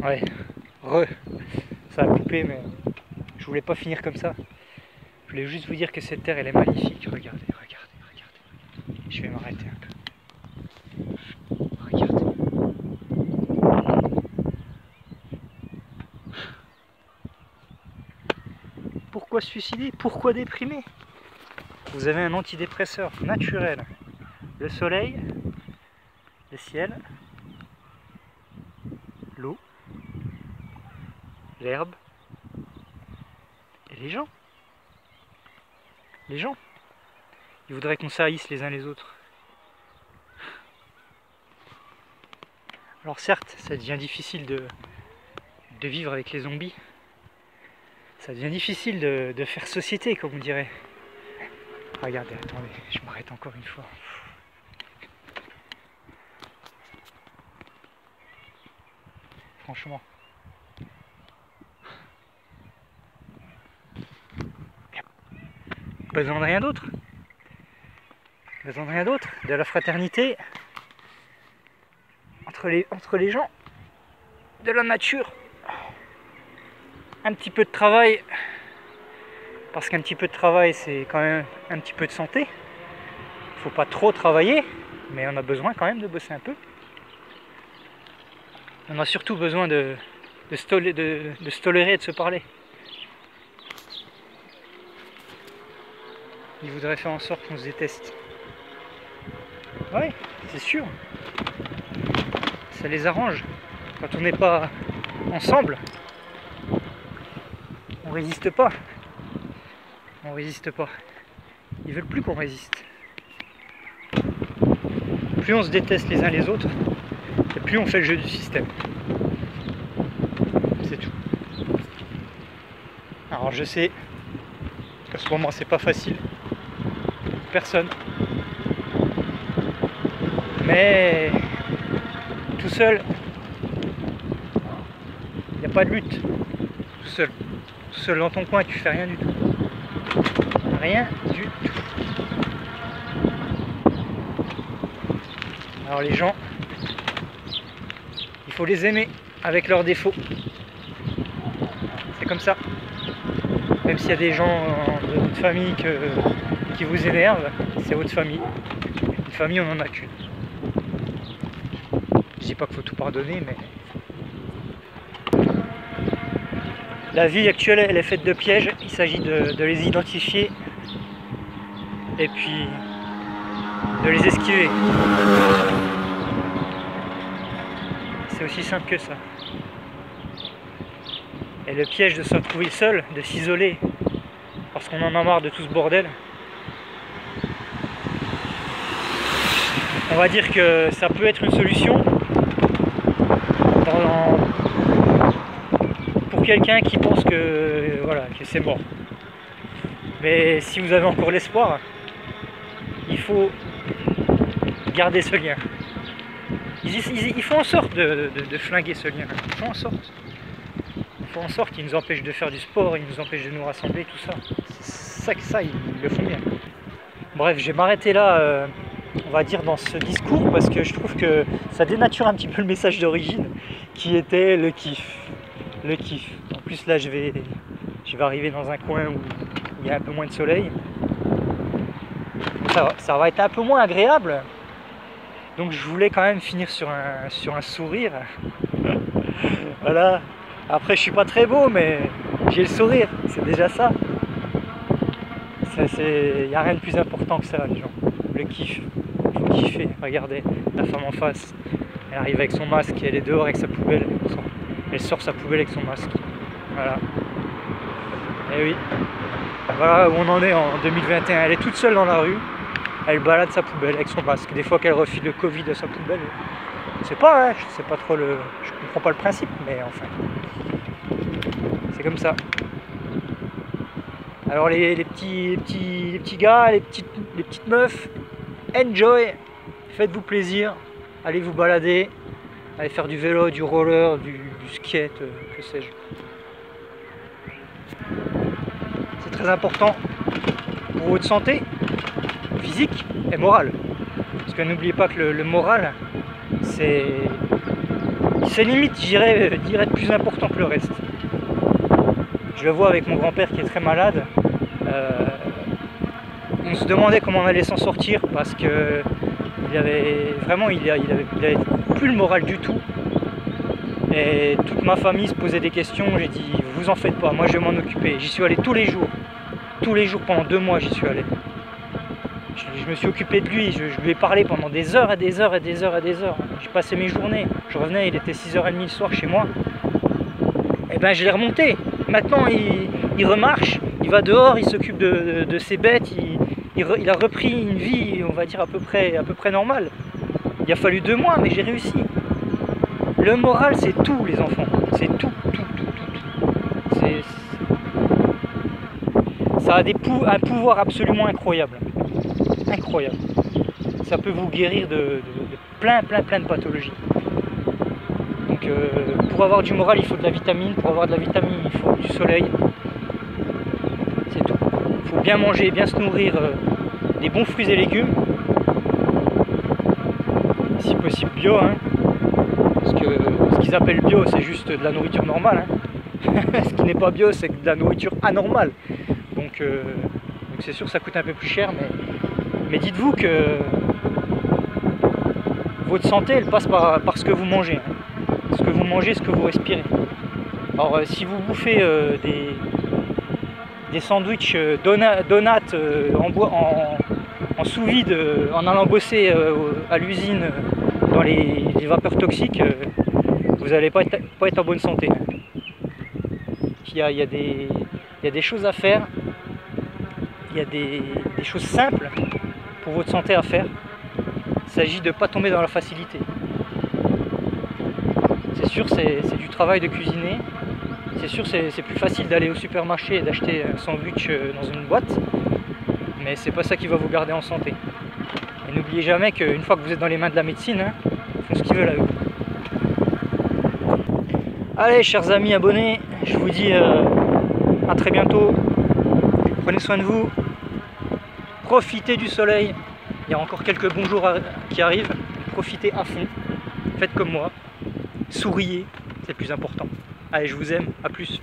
Ouais, ça a coupé, mais je voulais pas finir comme ça. Je voulais juste vous dire que cette terre, elle est magnifique. Regardez, regardez, regardez. Je vais m'arrêter un peu. Regardez. Pourquoi se suicider? Pourquoi déprimer? Vous avez un antidépresseur naturel. Le soleil, le ciel, l'eau, l'herbe et les gens. Les gens. Ils voudraient qu'on s'haïsse les uns les autres. Alors certes, ça devient difficile de vivre avec les zombies. Ça devient difficile de faire société, comme on dirait. Regardez, attendez, je m'arrête encore une fois. Franchement. Besoin de rien d'autre. Besoin de rien d'autre. De la fraternité entre les gens. De la nature. Un petit peu de travail. Parce qu'un petit peu de travail, c'est quand même un petit peu de santé. Faut pas trop travailler, mais on a besoin quand même de bosser un peu. On a surtout besoin de se tolérer et de se parler. Ils voudraient faire en sorte qu'on se déteste. Oui, c'est sûr. Ça les arrange. Quand on n'est pas ensemble, on résiste pas. On résiste pas. Ils veulent plus qu'on résiste. Plus on se déteste les uns les autres, et plus on fait le jeu du système. C'est tout. Alors je sais qu'en ce moment c'est pas facile. Personne. Mais tout seul, il n'y a pas de lutte. Tout seul. Tout seul dans ton coin, tu fais rien du tout. Rien du tout. Alors les gens, il faut les aimer avec leurs défauts. C'est comme ça. Même s'il y a des gens de votre famille qui vous énervent, c'est votre famille. Une famille, on n'en a qu'une. Je dis pas qu'il faut tout pardonner, mais la vie actuelle, elle est faite de pièges. Il s'agit de les identifier et puis de les esquiver. C'est aussi simple que ça. Et le piège de se retrouver seul, de s'isoler, parce qu'on en a marre de tout ce bordel, on va dire que ça peut être une solution pour quelqu'un qui pense que, voilà, que c'est mort. Mais si vous avez encore l'espoir, il faut garder ce lien. Ils font en sorte de flinguer ce lien. Ils font en sorte. Ils font en sorte qu'ils nous empêchent de faire du sport, ils nous empêchent de nous rassembler, tout ça. Ça, ils le font bien. Bref, je vais m'arrêter là, on va dire, dans ce discours, parce que je trouve que ça dénature un petit peu le message d'origine, qui était le kiff. Le kiff. En plus, là, je vais arriver dans un coin où il y a un peu moins de soleil. Ça va être un peu moins agréable. Donc je voulais quand même finir sur un sourire. Voilà. Après je suis pas très beau, mais j'ai le sourire, c'est déjà ça. Il n'y a rien de plus important que ça, les gens. Le kiff. Il faut kiffer. Regardez, la femme en face, elle arrive avec son masque, elle est dehors avec sa poubelle. Elle sort sa poubelle avec son masque. Voilà. Et oui. Voilà où on en est en 2021. Elle est toute seule dans la rue. Elle balade sa poubelle avec son masque. Des fois qu'elle refile le Covid à sa poubelle. Je sais pas, hein, je sais pas trop je comprends pas le principe, mais enfin. C'est comme ça. Alors les petits gars, les petites meufs, enjoy, faites-vous plaisir, allez vous balader, allez faire du vélo, du roller, du skate, que sais-je. C'est très important pour votre santé physique et morale. Parce que n'oubliez pas que le moral, c'est c'est limite, je dirais plus important que le reste. Je le vois avec mon grand-père qui est très malade. On se demandait comment on allait s'en sortir parce que il avait plus le moral du tout. Et toute ma famille se posait des questions. J'ai dit, vous en faites pas, moi je vais m'en occuper. J'y suis allé tous les jours. Tous les jours pendant 2 mois, j'y suis allé. Je me suis occupé de lui, je lui ai parlé pendant des heures et des heures et des heures et des heures. J'ai passé mes journées. Je revenais, il était 6h30 le soir chez moi. Et ben je l'ai remonté. Maintenant il remarche, il va dehors, il s'occupe de ses bêtes, il a repris une vie, on va dire à peu près normale. Il a fallu 2 mois, mais j'ai réussi. Le moral, c'est tout, les enfants. C'est tout. Ça a un pouvoir absolument incroyable. Incroyable. Ça peut vous guérir de plein de pathologies. Donc pour avoir du moral, il faut de la vitamine. Pour avoir de la vitamine, il faut du soleil. C'est tout. Il faut bien manger, bien se nourrir des bons fruits et légumes. Si possible bio, hein. Parce que ce qu'ils appellent bio, c'est juste de la nourriture normale. Hein. Ce qui n'est pas bio, c'est de la nourriture anormale. Donc c'est sûr que ça coûte un peu plus cher, mais dites-vous que votre santé, elle passe par ce que vous mangez. Hein. Ce que vous mangez, ce que vous respirez. Alors si vous bouffez des sandwichs donuts en sous-vide, en allant bosser à l'usine dans les vapeurs toxiques, vous n'allez pas être en bonne santé. Il y a des choses à faire, il y a des choses simples pour votre santé à faire. Il s'agit de ne pas tomber dans la facilité. C'est sûr, c'est du travail de cuisiner. C'est sûr, c'est plus facile d'aller au supermarché et d'acheter un sandwich dans une boîte, mais c'est pas ça qui va vous garder en santé. Et n'oubliez jamais qu'une fois que vous êtes dans les mains de la médecine, hein, ils font ce qu'ils veulent avec vous. Allez, chers amis abonnés, je vous dis à très bientôt. Prenez soin de vous. Profitez du soleil. Il y a encore quelques bons jours qui arrivent. Profitez à fond. Faites comme moi. Souriez, c'est le plus important. Allez, je vous aime. À plus.